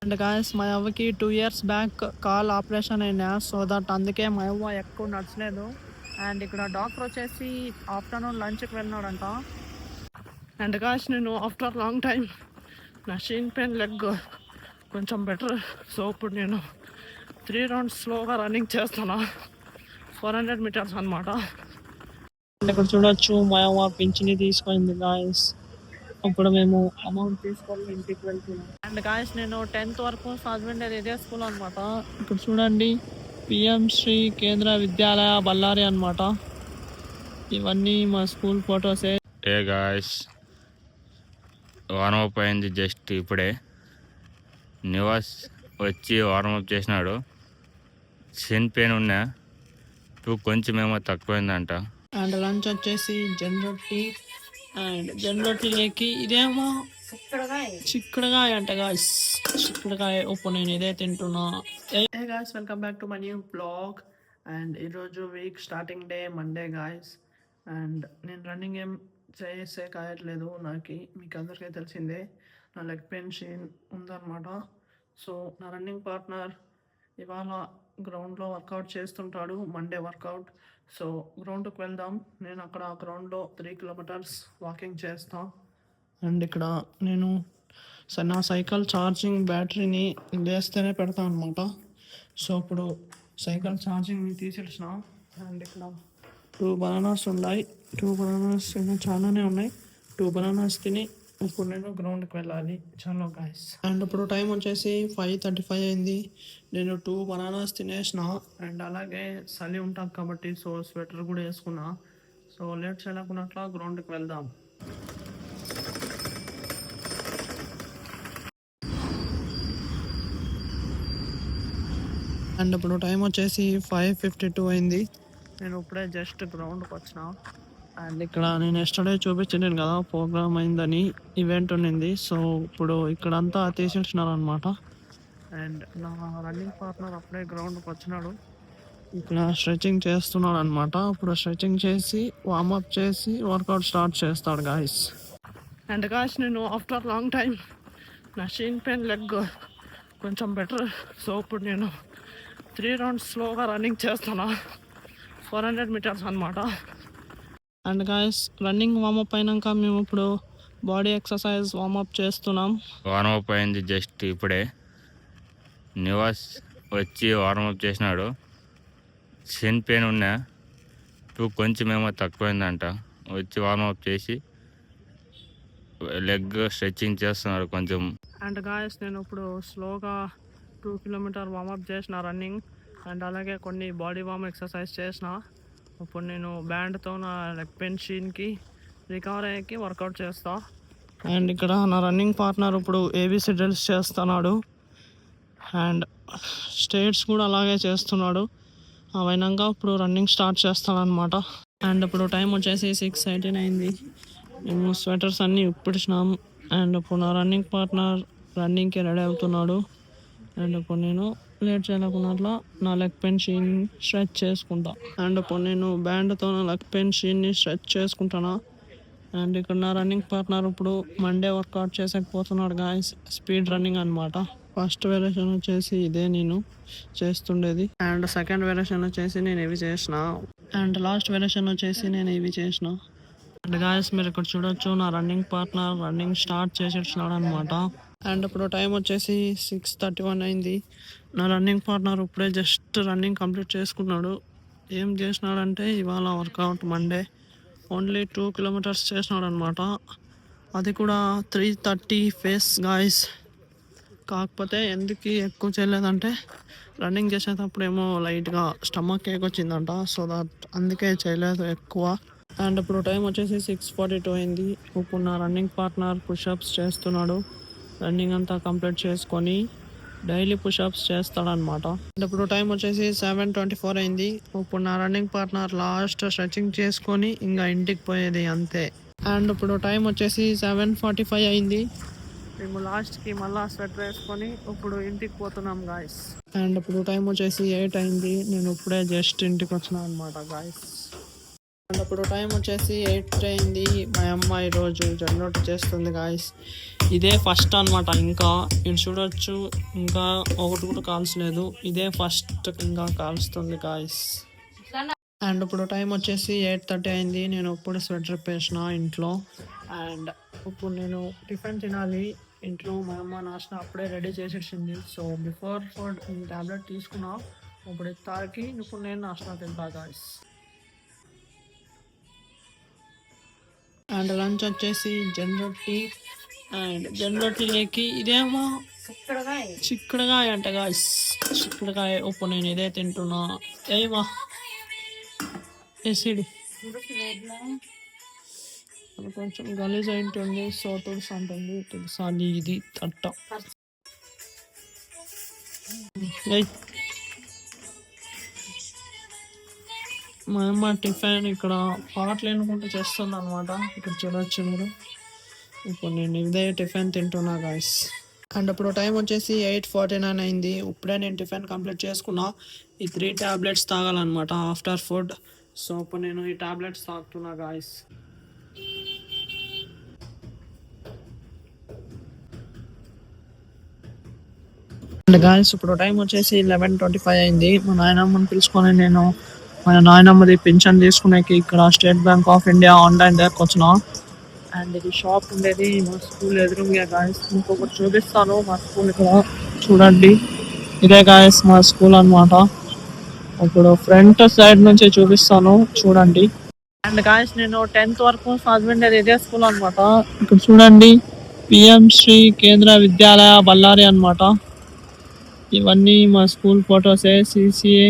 And guys మా అవ్వకి 2 years back call operation అయినా, so that అందుకే మా అవ్వ ఎక్కువ నచ్చలేదు. అండ్ ఇక్కడ డాక్టర్ వచ్చేసి ఆఫ్టర్నూన్ లంచ్కి వెళ్ళినాడంట. అండ్ గాయస్ నేను ఆఫ్టర్ లాంగ్ టైం నా షీన్ పెయిన్ లెగ్ కొంచెం బెటర్. సో ఇప్పుడు నేను 3 rounds స్లోగా రన్నింగ్ చేస్తున్నా, 400 meters అనమాట. ఇక్కడ చూడొచ్చు మా అవ్వ పింఛని తీసుకుంది గాయస్. ఇప్పుడు మేము అమౌంట్ తీసుకొని ఇంటికి వెళ్తున్నాం. అండ్ గాయస్ నేను 10th వరకు చదివిండేది ఇదే స్కూల్ అనమాట. ఇక్కడ చూడండి, పిఎం శ్రీ కేంద్ర విద్యాలయ బళ్ళారి అనమాట. ఇవన్నీ మా స్కూల్ ఫొటోసే. ఏ గాయస్, వార్మప్ అయింది జస్ట్ ఇప్పుడే. నివాస్ వచ్చి వార్మప్ చేసినాడు. షిన్ పెయిన్ ఉన్నా కొంచెమేమో తక్కువైందంట. అండ్ లంచ్ వచ్చేసి జనరల్ టీ. అండ్ జనరల్ టీకి ఇదేమో చిక్కుడుగాయ అంట గాయస్. చిక్కుడుగాయ ఉప్పు నేను ఇదే తింటున్నా. Hey guys, welcome back to my new blog. And ఈరోజు week starting day Monday guys. And నేను రన్నింగ్ ఏం చేసే కాయట్లేదు. మీకు అందరికీ తెలిసిందే, నా లెగ్ పెయిన్ షీన్ ఉందన్నమాట. సో నా రన్నింగ్ పార్ట్నర్ ఇవాళ గ్రౌండ్లో వర్కౌట్ చేస్తుంటాడు, మండే వర్కౌట్. సో గ్రౌండ్కి వెళ్దాం. నేను అక్కడ గ్రౌండ్లో 3 kilometers వాకింగ్ చేస్తాను. అండ్ ఇక్కడ నేను నా సైకిల్ ఛార్జింగ్ బ్యాటరీని వేస్తేనే పెడతాను అనమాట. సో ఇప్పుడు సైకిల్ ఛార్జింగ్ని తీసేసిన. అండ్ ఇక్కడ 2 bananas ఉన్నాయి. 2 bananas చాలానే ఉన్నాయి. 2 bananas తిని ఇప్పుడు నేను గ్రౌండ్కి వెళ్ళాలి. చాలా గాయస్. అండ్ ఇప్పుడు టైం వచ్చేసి 5:35 అయింది. నేను 2 bananas తినేసిన. అండ్ అలాగే చలి ఉంటాను కాబట్టి సో స్వెటర్ కూడా వేసుకున్నా. సో లేట్ చేయలేకున్నట్లా గ్రౌండ్కి వెళ్దాం. అండ్ ఇప్పుడు టైం వచ్చేసి 5:52 అయింది. నేను ఇప్పుడే జస్ట్ గ్రౌండ్కి వచ్చిన. అండ్ ఇక్కడ నేను ఎస్టర్డే చూపించాను కదా, ప్రోగ్రామ్ అయిందని, ఈవెంట్ ఉన్నింది. సో ఇప్పుడు ఇక్కడంతా తీసేసినారు అనమాట. అండ్ నా రన్నింగ్ పార్ట్నర్ అప్పుడే గ్రౌండ్కి వచ్చినాడు. ఇక్కడ స్ట్రెచింగ్ చేస్తున్నాడు అనమాట. ఇప్పుడు స్ట్రెచింగ్ చేసి వార్మప్ చేసి వర్కౌట్ స్టార్ట్ చేస్తాడు గాయస్. అండ్ గాయస్ నేను ఆఫ్టర్ లాంగ్ టైం నా షీన్ పెయిన్ లెగ్ కొంచెం బెటర్. సో ఇప్పుడు నేను 3 rounds స్లోగా రన్నింగ్ చేస్తున్నా, 400 meters అనమాట. అండ్ గాయస్ రన్నింగ్ వార్మప్ అయినాక మేము ఇప్పుడు బాడీ ఎక్సర్సైజ్ వార్మప్ చేస్తున్నాం. వార్మప్ అయింది జస్ట్ ఇప్పుడే. నివాస్ వచ్చి వార్మప్ చేసినాడు. షిన్ పెయిన్ ఉన్నా కొంచెమేమో తక్కువైందంట. వచ్చి వార్మప్ చేసి లెగ్ స్ట్రెచ్చింగ్ చేస్తున్నాడు కొంచెం. అండ్ గాయస్ నేను ఇప్పుడు స్లోగా 2 kilometers వార్మప్ చేసిన రన్నింగ్. అండ్ అలాగే కొన్ని బాడీ వార్మ్ ఎక్సర్సైజ్ చేసిన. ఇప్పుడు నేను బ్యాండ్తో నా లెగ్ పెయిన్ షీన్కి రికవర్ అయ్యేకి వర్కౌట్ చేస్తా. అండ్ ఇక్కడ నా రన్నింగ్ పార్ట్నర్ ఇప్పుడు ఏబీసీ డ్రిల్స్ చేస్తున్నాడు. అండ్ స్టేట్స్ కూడా అలాగే చేస్తున్నాడు. అవైనాక ఇప్పుడు రన్నింగ్ స్టార్ట్ చేస్తాడు అనమాట. అండ్ ఇప్పుడు టైం వచ్చేసి 6:18 అయింది. మేము స్వెటర్స్ అన్నీ ఇప్పించినాం. అండ్ ఇప్పుడు నా రన్నింగ్ పార్ట్నర్ రన్నింగ్కి రెడీ అవుతున్నాడు. అండ్ ఇప్పుడు నేను లేట్ చేయలేకున్నట్లా నా లెగ్ పెయిన్ షీన్ స్ట్రెచ్ చేసుకుంటా. అండ్ ఇప్పుడు నేను బ్యాండ్తో నా లెగ్ పెయిన్ షీన్ని స్ట్రెచ్ చేసుకుంటాను. అండ్ ఇక్కడ నా రన్నింగ్ పార్ట్నర్ ఇప్పుడు మండే వర్కౌట్ చేసేకపోతున్నాడు గాయస్. స్పీడ్ రన్నింగ్ అనమాట. ఫస్ట్ వేరియేషన్ వచ్చేసి ఇదే నేను చేస్తుండేది. అండ్ సెకండ్ వేరియేషన్ వచ్చేసి నేను ఇవి చేసిన. అండ్ లాస్ట్ వేరియేషన్ వచ్చేసి నేను ఇవి చేసిన. అండ్ గాయస్ మీరు ఇక్కడ చూడొచ్చు, నా రన్నింగ్ పార్ట్నర్ రన్నింగ్ స్టార్ట్ చేసేసినాడు అనమాట. అండ్ ఇప్పుడు టైం వచ్చేసి 6:31 అయింది. నా రన్నింగ్ పార్ట్నర్ ఇప్పుడే జస్ట్ రన్నింగ్ కంప్లీట్ చేసుకున్నాడు. ఏం చేసినాడంటే ఇవాళ వర్కౌట్ మండే ఓన్లీ 2 kilometers చేసినాడు అనమాట. అది కూడా 3:30 ఫేస్ గాయస్. కాకపోతే ఎందుకు ఎక్కువ చేయలేదంటే రన్నింగ్ చేసేటప్పుడు ఏమో లైట్గా స్టమక్ ఏక్ వచ్చిందంట. సో దట్ అందుకే చేయలేదు ఎక్కువ. అండ్ ఇప్పుడు టైం వచ్చేసి 6:42 అయింది. ఇప్పుడు నా రన్నింగ్ పార్ట్నర్ పుషప్స్ చేస్తున్నాడు. రన్నింగ్ అంతా కంప్లీట్ చేసుకొని డైలీ పుషప్స్ చేస్తాడనమాట. అండ్ ఇప్పుడు టైం వచ్చేసి 7:24 అయింది. ఇప్పుడు నా రన్నింగ్ పార్ట్నర్ లాస్ట్ స్ట్రెచింగ్ చేసుకొని ఇంకా ఇంటికి పోయేది అంతే. అండ్ ఇప్పుడు టైం వచ్చేసి 7:45 అయింది. మేము లాస్ట్కి మళ్ళీ స్వెటర్ వేసుకొని ఇప్పుడు ఇంటికి పోతున్నాం గాయస్. అండ్ ఇప్పుడు టైం వచ్చేసి 8 అయింది. నేను ఇప్పుడే జస్ట్ ఇంటికి వచ్చినా అనమాట గాయస్. అండ్ ఇప్పుడు టైం వచ్చేసి 8 అయింది. మా అమ్మ ఈరోజు జొన్న రొట్టె చేస్తుంది గాయస్. ఇదే ఫస్ట్ అనమాట. ఇంకా మీరు చూడొచ్చు, ఇంకా ఒకటి కూడా కాల్చలేదు. ఇదే ఫస్ట్ ఇంకా కాల్స్తుంది గాయస్. అండ్ ఇప్పుడు టైం వచ్చేసి 8:30 అయింది. నేను ఇప్పుడు స్వెటర్ వేసిన ఇంట్లో. అండ్ ఇప్పుడు నేను టిఫిన్ తినాలి. ఇంట్లో మా అమ్మ నాశన అప్పుడే రెడీ చేసేసింది. సో బిఫోర్ ఫుడ్ టాబ్లెట్ తీసుకున్నా. ఇప్పుడు తాకి ఇప్పుడు నేను నాశన తింటా గాయస్. అండ్ లంచ్ వచ్చేసి జొన్న రొట్టి. అండ్ జొన్న రొట్టిలోకి ఇదేమో చిక్కుడుకాయ అంట గాయస్. చిక్కుడుకాయ ఇప్పుడు నేను ఇదే తింటున్నా. ఏమా ఎసిడి కొంచెం గలీజ్ అయింటుంది. సో తులసి అంటుంది తెలుసా ఇది తట్ట. మా అమ్మ టిఫిన్ ఇక్కడ పాటలు ఎన్నుకుంటూ చేస్తుంది అనమాట. ఇక్కడ చూడవచ్చు మీరు. ఇప్పుడు నేను ఇదే టిఫిన్ తింటున్నా గాయస్. అండ్ ఇప్పుడు టైం వచ్చేసి 8:49 అయింది. ఇప్పుడే నేను టిఫిన్ కంప్లీట్ చేసుకున్నా. ఈ 3 టాబ్లెట్స్ తాగాలన్నమాట ఆఫ్టర్ ఫుడ్. సో ఇప్పుడు నేను ఈ టాబ్లెట్స్ తాగుతున్నా గాయస్. అండ్ గాయస్ ఇప్పుడు టైం వచ్చేసి 11:25 అయింది. మా నాయనమ్మని పిలుచుకొని నేను మా నాయనమ్మది పింఛన్ తీసుకునేకి ఇక్కడ state bank of India online దగ్గరకు వచ్చిన. అండ్ ఇది షాప్ ఉండేది మా స్కూల్ ఎదురుగా గాయస్. ఇంకొకటి చూపిస్తాను మా స్కూల్ ఇక్కడ చూడండి. ఇదే గాయస్ మా స్కూల్ అనమాట. ఇప్పుడు ఫ్రంట్ సైడ్ నుంచి చూపిస్తాను చూడండి. అండ్ గాయస్ నేను 10th వరకు చదివిండేది ఇదే స్కూల్ అనమాట. ఇక్కడ చూడండి పిఎం శ్రీ కేంద్ర విద్యాలయ బళ్ళారి అనమాట. ఇవన్నీ మా స్కూల్ ఫొటోసే. సిసిఏ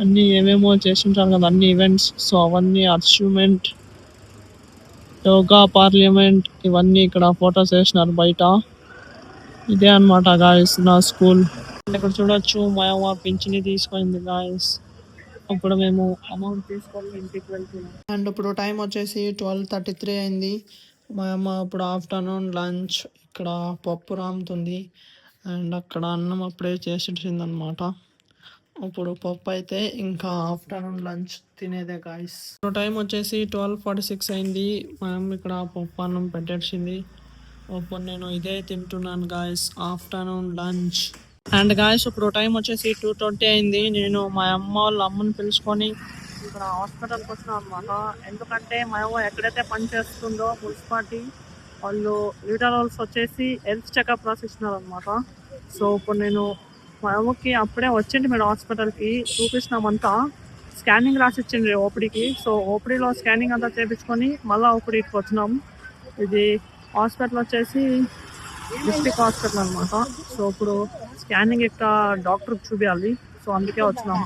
అన్నీ ఏమేమో చేస్తుంటారు కదా అన్ని ఈవెంట్స్. సో అవన్నీ అచీవ్మెంట్, యోగా, పార్లమెంట్ ఇవన్నీ ఇక్కడ ఫొటోస్ వేసినారు బయట. ఇదే అనమాట గాయస్ నా స్కూల్. ఇక్కడ చూడొచ్చు మా అమ్మ పింఛని తీసుకుంది గాయస్. అప్పుడు మేము అమౌంట్ తీసుకొని ఇంటికి వెళ్తున్నాం. అండ్ ఇప్పుడు టైం వచ్చేసి 12:33 అయింది. మా అమ్మ ఇప్పుడు ఆఫ్టర్నూన్ లంచ్ ఇక్కడ పప్పు రాముతుంది. అండ్ అక్కడ అన్నం అప్పుడే చేసేసింది అనమాట. ఇప్పుడు పప్పు అయితే ఇంకా ఆఫ్టర్నూన్ లంచ్ తినేదే గాయస్. ఇప్పుడు టైం వచ్చేసి 12:46 అయింది. మనం ఇక్కడ పప్పు అన్నం పెట్టేసింది. ఇప్పుడు నేను ఇదే తింటున్నాను guys afternoon lunch. And guys ఇప్పుడు టైం వచ్చేసి 2:20 అయింది. నేను మా అమ్మ వాళ్ళ అమ్మని పిలుచుకొని ఇక్కడ హాస్పిటల్కి వచ్చినా అనమాట. ఎందుకంటే మా అమ్మ ఎక్కడైతే పని చేస్తుందో మున్సిపాలిటీ వాళ్ళు లీటర్ రోల్స్ వచ్చేసి హెల్త్ చెకప్ రాసిస్తున్నారు అనమాట. సో ఇప్పుడు నేను మా అమ్మకి అప్పుడే వచ్చింది మేడం హాస్పిటల్కి చూపిస్తున్నామంతా. స్కానింగ్ రాసిచ్చింది ఓపీడీకి. సో ఓపీడీలో స్కానింగ్ అంతా చేయించుకొని మళ్ళీ ఓపీడీకి వచ్చినాం. ఇది హాస్పిటల్ వచ్చేసి డిస్ట్రిక్ట్ హాస్పిటల్ అనమాట. సో ఇప్పుడు స్కానింగ్ ఇక్కడ డాక్టర్కి చూపించాలి. సో అందుకే వచ్చినాం.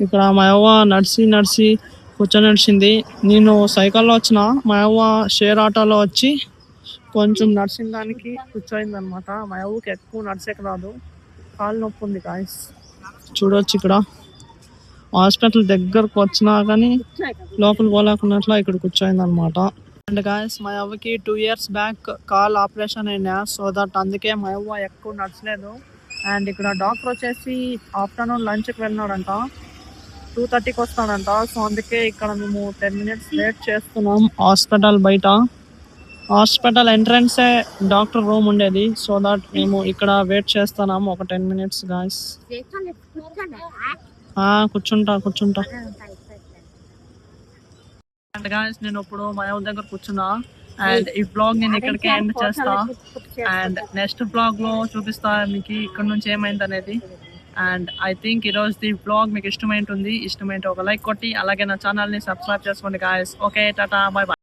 ఇక్కడ మా అవ్వ నడిచి కూర్చొని నడిచింది. నేను సైకిల్లో వచ్చిన, మా అవ్వ షేర్ ఆటోలో వచ్చి కొంచెం నడిచిన దానికి కూర్చోయింది అనమాట. మా అవ్వకి ఎక్కువ నడిచేకి రాదు, కాలు నొప్పి ఉంది గాయస్. చూడొచ్చు ఇక్కడ హాస్పిటల్ దగ్గరకు వచ్చినా కానీ లోపల పోలేకున్నట్లు ఇక్కడ కూర్చోయింది అనమాట. అండ్ గాయస్ మా అవ్వకి 2 years బ్యాక్ కాల్ ఆపరేషన్ అయినా. సో దట్ అందుకే మా అవ్వ ఎక్కువ నడచలేదు. అండ్ ఇక్కడ డాక్టర్ వచ్చేసి ఆఫ్టర్నూన్ లంచ్కి వెళ్ళినాడంట, 2:30కి వస్తాడంట. సో అందుకే ఇక్కడ మేము 10 minutes లేట్ చేస్తున్నాం హాస్పిటల్ బయట. హాస్పిటల్ ఎంట్రన్సే డాక్టర్ రూమ్ ఉండేది. సో దట్ మేము ఇక్కడ వెయిట్ చేస్తున్నాము ఒక 10 minutes గాయస్. కూర్చుంటా. అండ్ గాయస్ నేను ఇప్పుడు మా అవ్వ దగ్గర కూర్చున్నా. అండ్ ఈ బ్లాగ్ నేను ఇక్కడికే ఎండ్ చేస్తా. అండ్ నెక్స్ట్ బ్లాగ్ లో చూపిస్తా మీకు ఇక్కడ నుంచి ఏమైంది అనేది. అండ్ ఐ థింక్ ఈరోజు ఈ బ్లాగ్ మీకు ఇష్టమైంటుంది. ఇష్టమైంటే ఒక లైక్ కొట్టి అలాగే నా ఛానల్ని సబ్స్క్రైబ్ చేసుకోండి guys. Okay tata, bye bye.